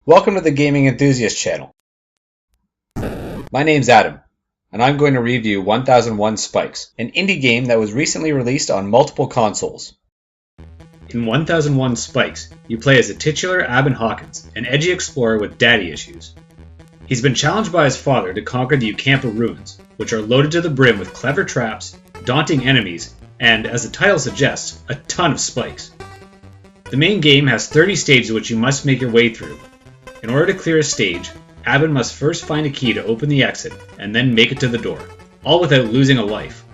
Welcome to the Gaming Enthusiast channel. My name's Adam, and I'm going to review 1001 Spikes, an indie game that was recently released on multiple consoles. In 1001 Spikes, you play as the titular Abin Hawkins, an edgy explorer with daddy issues. He's been challenged by his father to conquer the Ucampa ruins, which are loaded to the brim with clever traps, daunting enemies, and, as the title suggests, a ton of spikes. The main game has 30 stages which you must make your way through. In order to clear a stage, Abin must first find a key to open the exit, and then make it to the door, all without losing a life.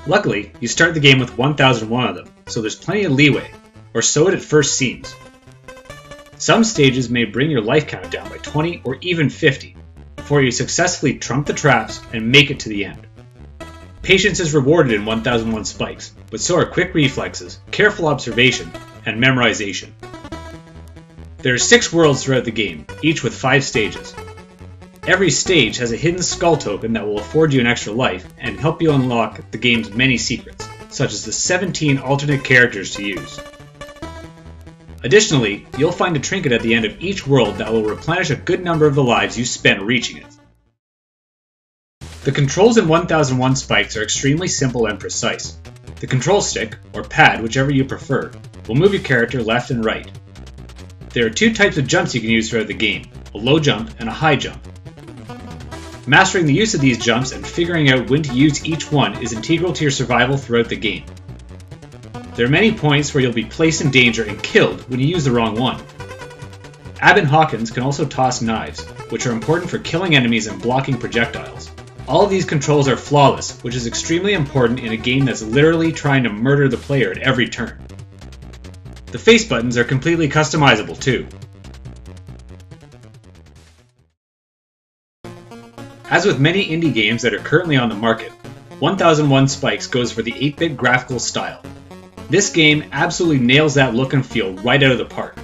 Luckily, you start the game with 1001 of them, so there's plenty of leeway, or so it at first seems. Some stages may bring your life count down by 20 or even 50, before you successfully trump the traps and make it to the end. Patience is rewarded in 1001 Spikes, but so are quick reflexes, careful observation, and memorization. There are 6 worlds throughout the game, each with 5 stages. Every stage has a hidden skull token that will afford you an extra life and help you unlock the game's many secrets, such as the 17 alternate characters to use. Additionally, you'll find a trinket at the end of each world that will replenish a good number of the lives you spent reaching it. The controls in 1001 Spikes are extremely simple and precise. The control stick, or pad, whichever you prefer, will move your character left and right. There are 2 types of jumps you can use throughout the game, a low jump and a high jump. Mastering the use of these jumps and figuring out when to use each one is integral to your survival throughout the game. There are many points where you'll be placed in danger and killed when you use the wrong one. Abin Hawkins can also toss knives, which are important for killing enemies and blocking projectiles. All of these controls are flawless, which is extremely important in a game that's literally trying to murder the player at every turn. The face buttons are completely customizable too. As with many indie games that are currently on the market, 1001 Spikes goes for the 8-bit graphical style. This game absolutely nails that look and feel right out of the park.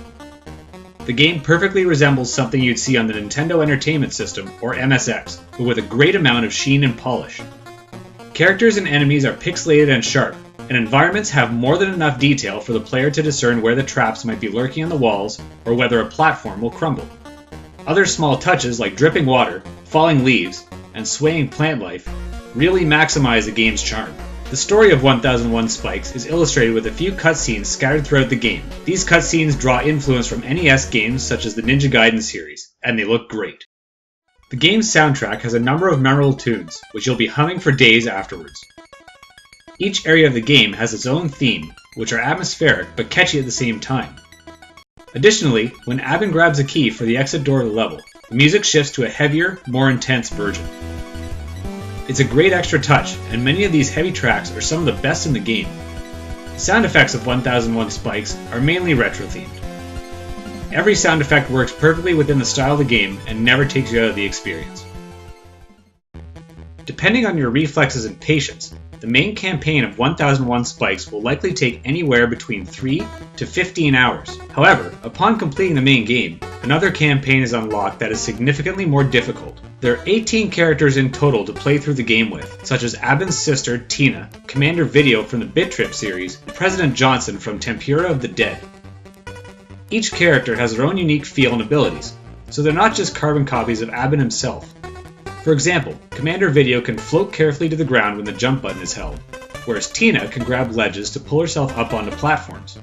The game perfectly resembles something you'd see on the Nintendo Entertainment System, or MSX, but with a great amount of sheen and polish. Characters and enemies are pixelated and sharp, and environments have more than enough detail for the player to discern where the traps might be lurking on the walls or whether a platform will crumble. Other small touches like dripping water, falling leaves, and swaying plant life really maximize the game's charm. The story of 1001 Spikes is illustrated with a few cutscenes scattered throughout the game. These cutscenes draw influence from NES games such as the Ninja Gaiden series, and they look great. The game's soundtrack has a number of memorable tunes, which you'll be humming for days afterwards. Each area of the game has its own theme, which are atmospheric but catchy at the same time. Additionally, when Abin grabs a key for the exit door of the level, the music shifts to a heavier, more intense version. It's a great extra touch, and many of these heavy tracks are some of the best in the game. The sound effects of 1001 Spikes are mainly retro-themed. Every sound effect works perfectly within the style of the game and never takes you out of the experience. Depending on your reflexes and patience, the main campaign of 1001 Spikes will likely take anywhere between 3 to 15 hours. However, upon completing the main game, another campaign is unlocked that is significantly more difficult. There are 18 characters in total to play through the game with, such as Abin's sister, Tina, Commander Video from the Bit Trip series, and President Johnson from Tempura of the Dead. Each character has their own unique feel and abilities, so they're not just carbon copies of Abin himself. For example, Commander Video can float carefully to the ground when the jump button is held, whereas Tina can grab ledges to pull herself up onto platforms.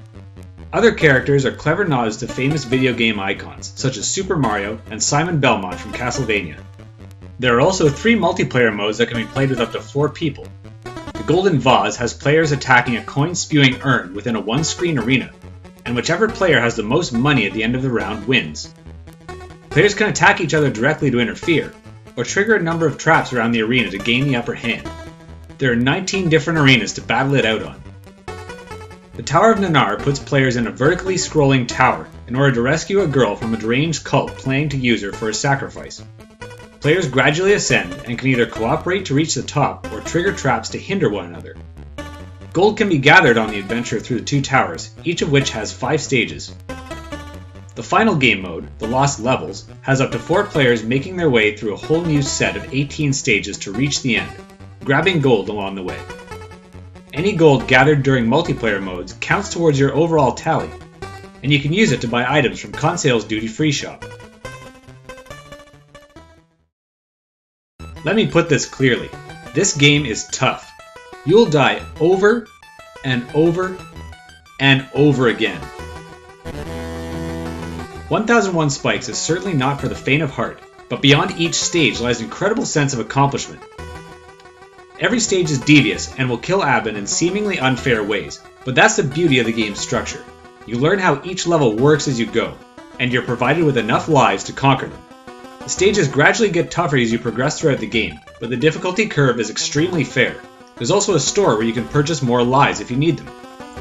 Other characters are clever nods to famous video game icons, such as Super Mario and Simon Belmont from Castlevania. There are also 3 multiplayer modes that can be played with up to 4 people. The Golden Vase has players attacking a coin-spewing urn within a one-screen arena, and whichever player has the most money at the end of the round wins. Players can attack each other directly to interfere, or trigger a number of traps around the arena to gain the upper hand. There are 19 different arenas to battle it out on. The Tower of Nanar puts players in a vertically scrolling tower in order to rescue a girl from a deranged cult planning to use her for a sacrifice. Players gradually ascend and can either cooperate to reach the top or trigger traps to hinder one another. Gold can be gathered on the adventure through the 2 towers, each of which has 5 stages. The final game mode, the Lost Levels, has up to 4 players making their way through a whole new set of 18 stages to reach the end, grabbing gold along the way. Any gold gathered during multiplayer modes counts towards your overall tally. and you can use it to buy items from Conseil's duty-free shop. Let me put this clearly. This game is tough. You'll die over and over and over again. 1001 Spikes is certainly not for the faint of heart, but beyond each stage lies an incredible sense of accomplishment. Every stage is devious and will kill Abin in seemingly unfair ways, but that's the beauty of the game's structure. You learn how each level works as you go, and you're provided with enough lives to conquer them. The stages gradually get tougher as you progress throughout the game, but the difficulty curve is extremely fair. There's also a store where you can purchase more lives if you need them.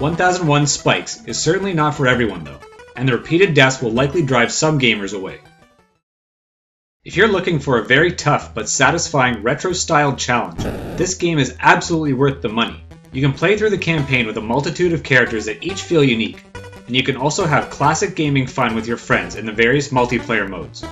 1001 Spikes is certainly not for everyone though, and the repeated deaths will likely drive some gamers away. If you're looking for a very tough but satisfying retro-styled challenge, this game is absolutely worth the money. You can play through the campaign with a multitude of characters that each feel unique, and you can also have classic gaming fun with your friends in the various multiplayer modes.